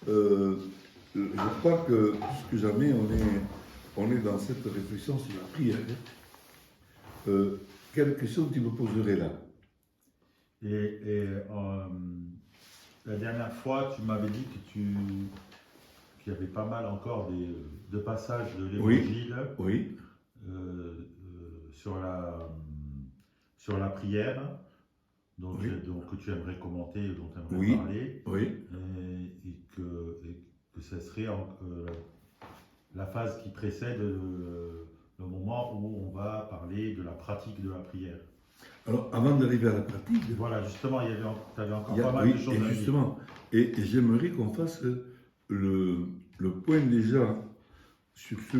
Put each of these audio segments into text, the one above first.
Euh, je crois que plus que jamais, on est dans cette réflexion sur la prière. Quelle question tu me poserais là? Et la dernière fois, tu m'avais dit qu'il y avait pas mal encore de passages de Oui, l'évangile oui, sur sur la prière oui, que tu aimerais commenter, dont tu aimerais oui, parler, oui. et que ce serait la phase qui précède le moment où on va parler de la pratique de la prière. Alors, avant d'arriver à la pratique, Voilà, justement, tu avais encore pas mal de oui, choses et à dire. justement, et j'aimerais qu'on fasse le point déjà sur ce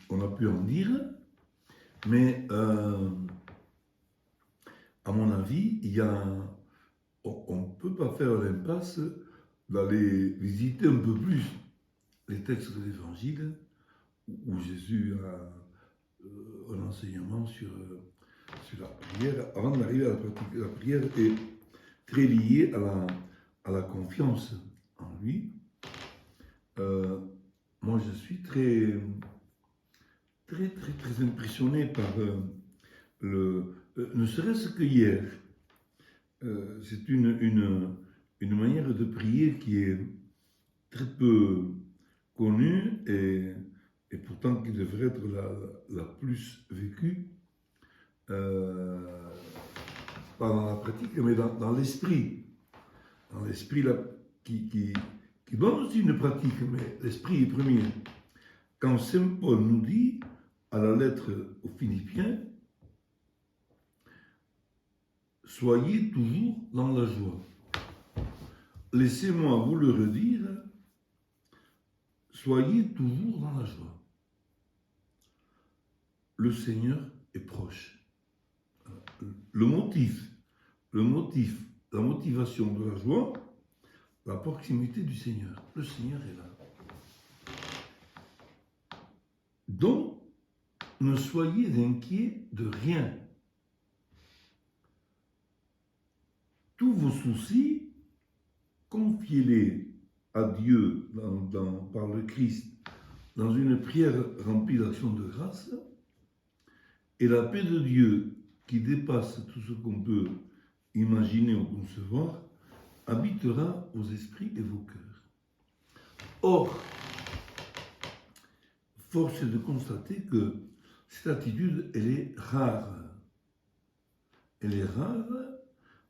qu'on a pu en dire, mais à mon avis, on ne peut pas faire l'impasse d'aller visiter un peu plus les textes de l'Évangile où Jésus a un enseignement sur la prière. Avant d'arriver à la pratique de la prière est très lié à la confiance en lui. Euh, Moi, je suis très impressionné par ne serait-ce que hier. C'est une manière de prier qui est très peu connue et pourtant qui devrait être la plus vécue, euh, pas dans la pratique, mais dans l'esprit. Dans l'esprit là, qui donne aussi une pratique, mais l'esprit est premier. Quand Saint Paul nous dit, à la lettre aux Philippiens, soyez toujours dans la joie. Laissez-moi vous le redire, soyez toujours dans la joie. Le Seigneur est proche. Le motif, la motivation de la joie, la proximité du Seigneur. Le Seigneur est là. Donc, ne soyez inquiets de rien. Tous vos soucis, confiez-les à Dieu par le Christ dans une prière remplie d'actions de grâce, et la paix de Dieu qui dépasse tout ce qu'on peut imaginer ou concevoir habitera vos esprits et vos cœurs. Or, force est de constater que cette attitude, elle est rare. Elle est rare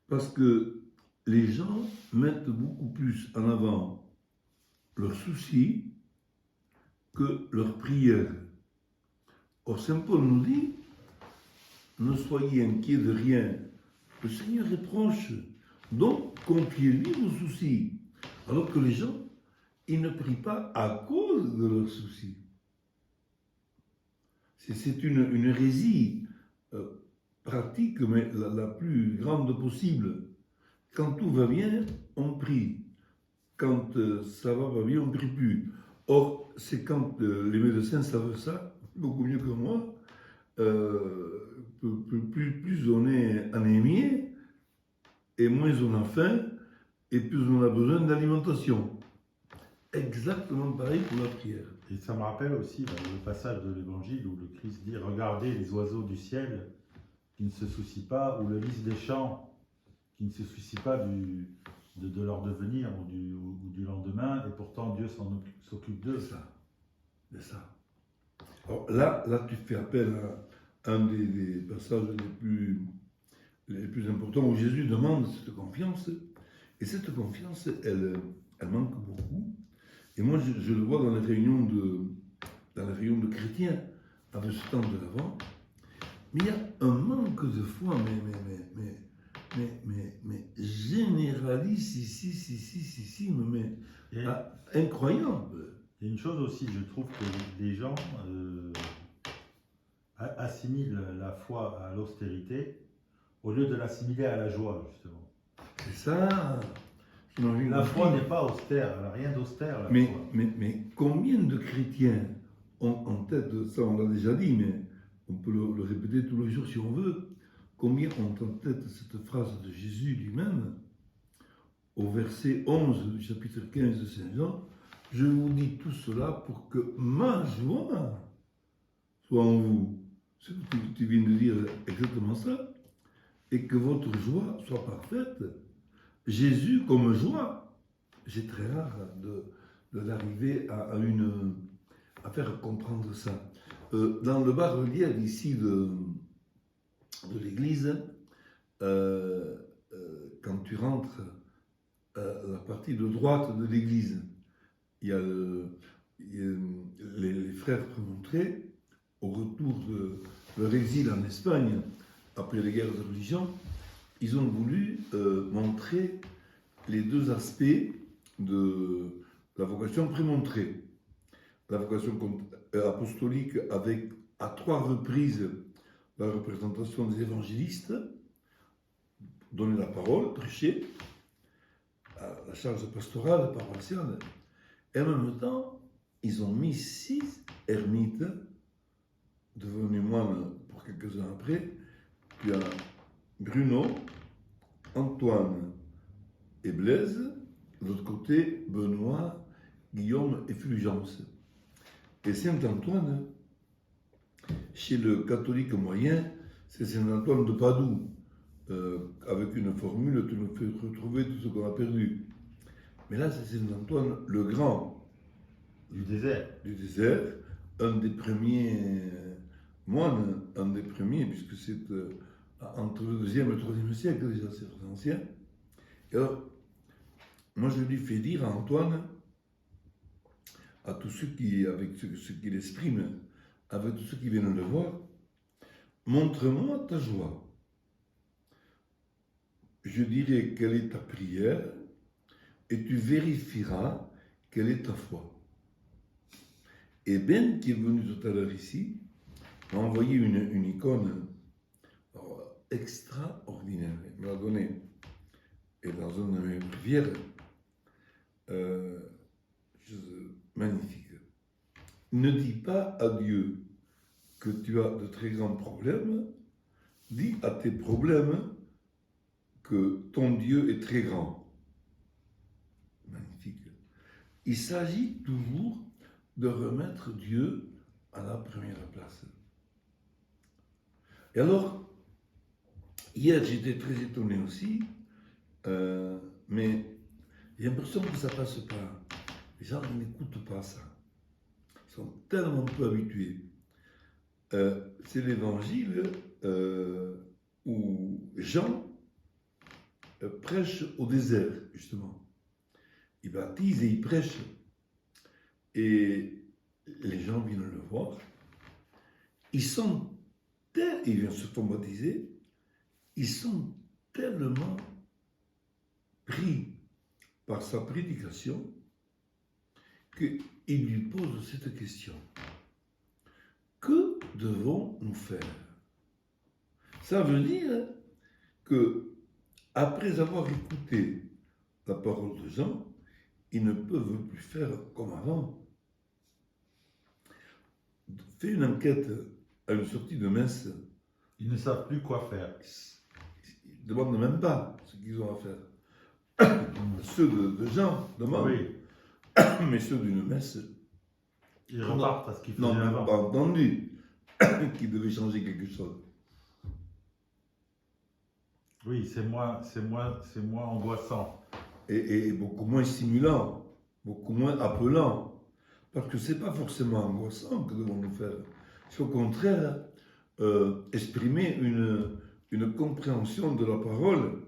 parce que les gens mettent beaucoup plus en avant leurs soucis que leurs prières. Or, Saint Paul nous dit, ne soyez inquiets de rien, le Seigneur est proche, donc confiez-lui vos soucis. Alors que les gens, ils ne prient pas à cause de leurs soucis. C'est une hérésie pratique, mais la plus grande possible. Quand tout va bien, on prie. Quand ça va pas bien, on ne prie plus. Or, c'est quand les médecins savent ça, beaucoup mieux que moi, plus on est anémié, et moins on a faim, et plus on a besoin d'alimentation. Exactement pareil pour la prière. Et ça me rappelle aussi le passage de l'Évangile où le Christ dit « Regardez les oiseaux du ciel qui ne se soucient pas, ou le lys des champs qui ne se soucie pas de leur devenir ou du lendemain, et pourtant Dieu s'occupe d'eux. » C'est ça. Alors là, tu fais appel à un des passages les plus importants où Jésus demande cette confiance. Et cette confiance, elle manque beaucoup. Et moi, je le vois dans les réunions de chrétiens avec ce temps de l'Avent. Mais il y a un manque de foi, mais généralissime, incroyable. Il y a une chose aussi, je trouve que les gens assimilent la foi à l'austérité au lieu de l'assimiler à la joie, justement. C'est ça. La foi n'est pas austère, elle n'a rien d'austère. Mais combien de chrétiens ont en tête, ça on l'a déjà dit, mais on peut le répéter tous les jours si on veut, combien ont en tête cette phrase de Jésus lui-même, au verset 11 du chapitre 15 de Saint Jean, je vous dis tout cela pour que ma joie soit en vous. Ce que tu viens de dire exactement ça, et que votre joie soit parfaite. Jésus comme joie, c'est très rare d'arriver à faire comprendre ça. Dans le bas-relief ici de l'église, quand tu rentres la partie de droite de l'église, il y a les frères prémontrés, au retour de leur exil en Espagne, après les guerres de religion, ils ont voulu montrer les deux aspects de la vocation prémontrée. La vocation apostolique avec à 3 reprises la représentation des évangélistes, donner la parole, prêcher, la charge pastorale, paroissiale, et en même temps, ils ont mis 6 ermites, devenus moines pour quelques-uns après, puis Bruno, Antoine et Blaise, de l'autre côté, Benoît, Guillaume et Fulgence. Et Saint-Antoine, chez le catholique moyen, c'est Saint-Antoine de Padoue. Avec une formule, tu nous fais retrouver tout ce qu'on a perdu. Mais là, c'est Saint-Antoine le Grand. Du désert. Du désert, un des premiers moines, un des premiers, puisque c'est entre le 2e et le 3e siècle déjà, c'est très ancien. Et alors, moi je lui fais dire à Antoine, à tous ceux qui, avec ceux qui l'expriment, avec tous ceux qui viennent le voir, montre-moi ta joie. Je dirai quelle est ta prière et tu vérifieras quelle est ta foi. Et Ben, qui est venu tout à l'heure ici, m'a envoyé une icône extraordinaire. Il me l'a donnée. Et dans une de mes rivières, magnifique. Ne dis pas à Dieu que tu as de très grands problèmes, dis à tes problèmes que ton Dieu est très grand. Magnifique. Il s'agit toujours de remettre Dieu à la première place. Et alors, hier j'étais très étonné aussi, mais j'ai l'impression que ça ne passe pas. Les gens n'écoutent pas ça. Ils sont tellement peu habitués. C'est l'évangile où Jean prêche au désert, justement. Il baptise et il prêche. Et les gens viennent le voir. Ils viennent se font baptiser. Ils sont tellement pris par sa prédication qu'ils lui posent cette question. Que devons-nous faire? Ça veut dire que après avoir écouté la parole de Jean, ils ne peuvent plus faire comme avant. Fais une enquête à une sortie de messe. Ils ne savent plus quoi faire. Ils ne demandent même pas ce qu'ils ont à faire. Ceux de Jean demandent. Oui. Mais ceux d'une messe, Ils repartent à ce qu'ils faisaient n'ont même avant. pas entendu qu'ils devaient changer quelque chose. Oui, c'est moins angoissant. Et beaucoup moins stimulant, beaucoup moins appelant. Parce que ce n'est pas forcément angoissant que devons-nous faire. C'est au contraire exprimer une compréhension de la parole.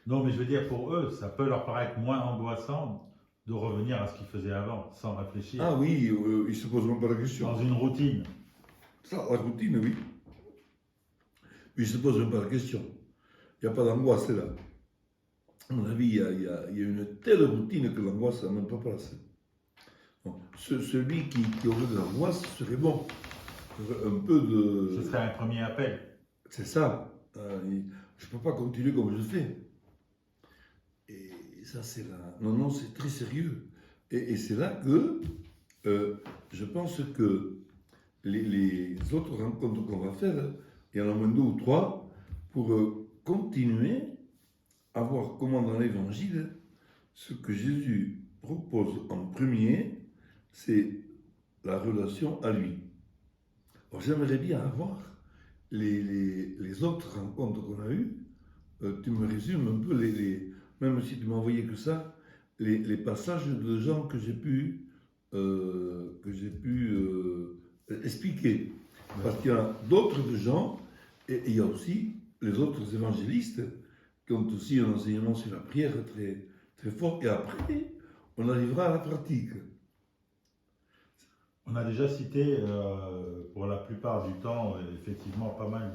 Non, mais je veux dire, pour eux, ça peut leur paraître moins angoissant de revenir à ce qu'ils faisaient avant, sans réfléchir. Ah oui, ils ne se posent même pas la question. Dans une routine. Ça, la routine, oui. Ils ne se posent même pas la question. Il n'y a pas d'angoisse là. À mon avis, il y a une telle routine que l'angoisse n'a même pas place. Bon, celui qui aurait de l'angoisse serait bon. Un peu de... Ce serait un premier appel. C'est ça. Je ne peux pas continuer comme je fais. Et ça, c'est là. Non, c'est très sérieux. Et c'est là que je pense que les autres rencontres qu'on va faire, il y en a au moins 2 ou 3, pour continuer à voir comment dans l'Évangile, ce que Jésus propose en premier, c'est la relation à lui. Alors, j'aimerais bien avoir les autres rencontres qu'on a eues. Tu me résumes un peu, même si tu m'as envoyé que ça, les passages de gens que j'ai pu expliquer. Parce qu'il y a d'autres de gens, et il y a aussi les autres évangélistes qui ont aussi un enseignement sur la prière très, très fort. Et après, on arrivera à la pratique. On a déjà cité, pour la plupart du temps, effectivement, pas mal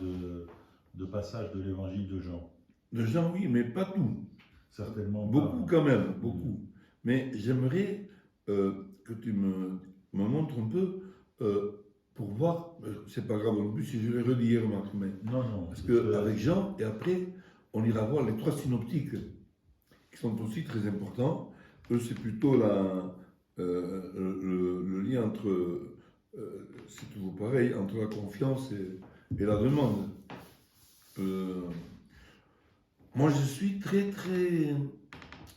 de passages de l'évangile de Jean. De gens, oui, mais pas tout. Certainement pas. Beaucoup quand même, beaucoup. Mais j'aimerais que tu me montres un peu pour voir, c'est pas grave non plus si je vais redire, Marc, mais Non. parce qu'avec Jean, et après, on ira voir les trois synoptiques, qui sont aussi très importants. Eux, c'est plutôt le lien entre, c'est toujours pareil, entre la confiance et la demande. Moi, je suis très, très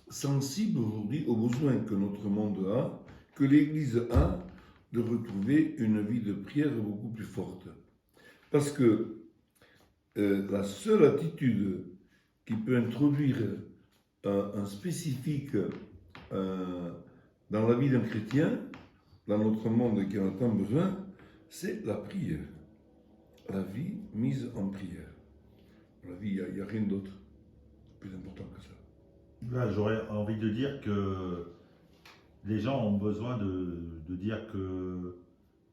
sensible aujourd'hui aux besoins que notre monde a, que l'Église a, de retrouver une vie de prière beaucoup plus forte. Parce que la seule attitude qui peut introduire un spécifique dans la vie d'un chrétien, dans notre monde qui en a tant besoin, c'est la prière. La vie mise en prière. La vie, il n'y a rien d'autre plus important que ça. Là, j'aurais envie de dire que les gens ont besoin de dire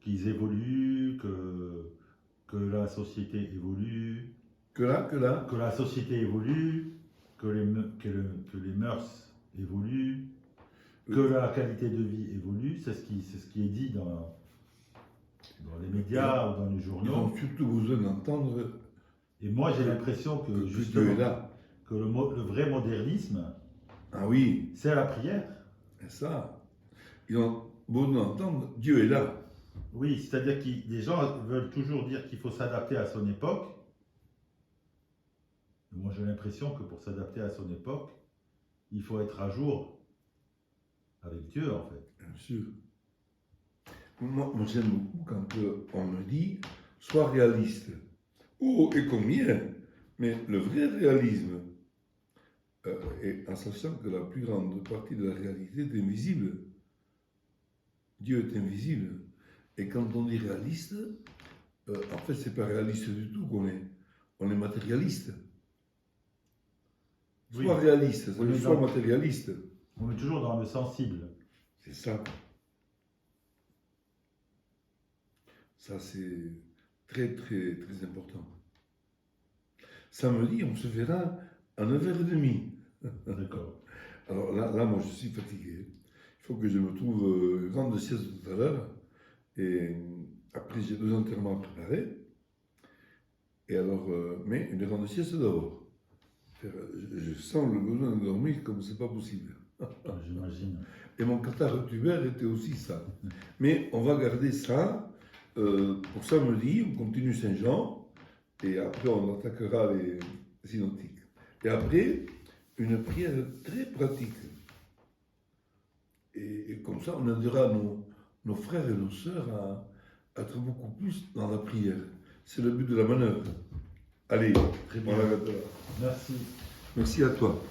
qu'ils évoluent, que la société évolue, Que la société évolue, que les mœurs évoluent, que la qualité de vie évolue. C'est ce qui est dit dans les médias ou dans les ils journaux. ont surtout besoin d'entendre Et moi, j'ai l'impression que Dieu justement, est là. que le vrai modernisme, Ah oui, c'est la prière. c'est ça. Ils ont besoin d'entendre Dieu est là. Oui, c'est-à-dire que les gens veulent toujours dire qu'il faut s'adapter à son époque. Moi, j'ai l'impression que pour s'adapter à son époque, il faut être à jour avec Dieu, en fait. Bien sûr. Moi j'aime beaucoup quand on me dit sois réaliste. Oh, et combien? Mais le vrai réalisme, et en sachant que la plus grande partie de la réalité est invisible. Dieu est invisible. Et quand on dit réaliste, en fait, c'est pas réaliste du tout qu'on est. On est matérialiste. Sois Oui. réaliste, ça veut dire sois dans- matérialiste. On est toujours dans le sensible. C'est ça. Ça, c'est très, très, très important. Samedi, on se verra à 9h30. D'accord. Alors là, moi, je suis fatigué. Il faut que je me trouve grande sieste tout à l'heure. Et après, j'ai 2 enterrements à préparer. Et alors, mais une grande sieste d'abord. Je sens le besoin de dormir comme c'est pas possible. J'imagine. Et mon cathare tubaire était aussi ça. Mais on va garder ça pour samedi, on continue Saint-Jean, et après on attaquera les synoptiques. Et après, une prière très pratique. Et comme ça, on aidera nos frères et nos sœurs à être beaucoup plus dans la prière. C'est le but de la manœuvre. Allez, Très bien. on l'arrête là. Merci. Merci à toi.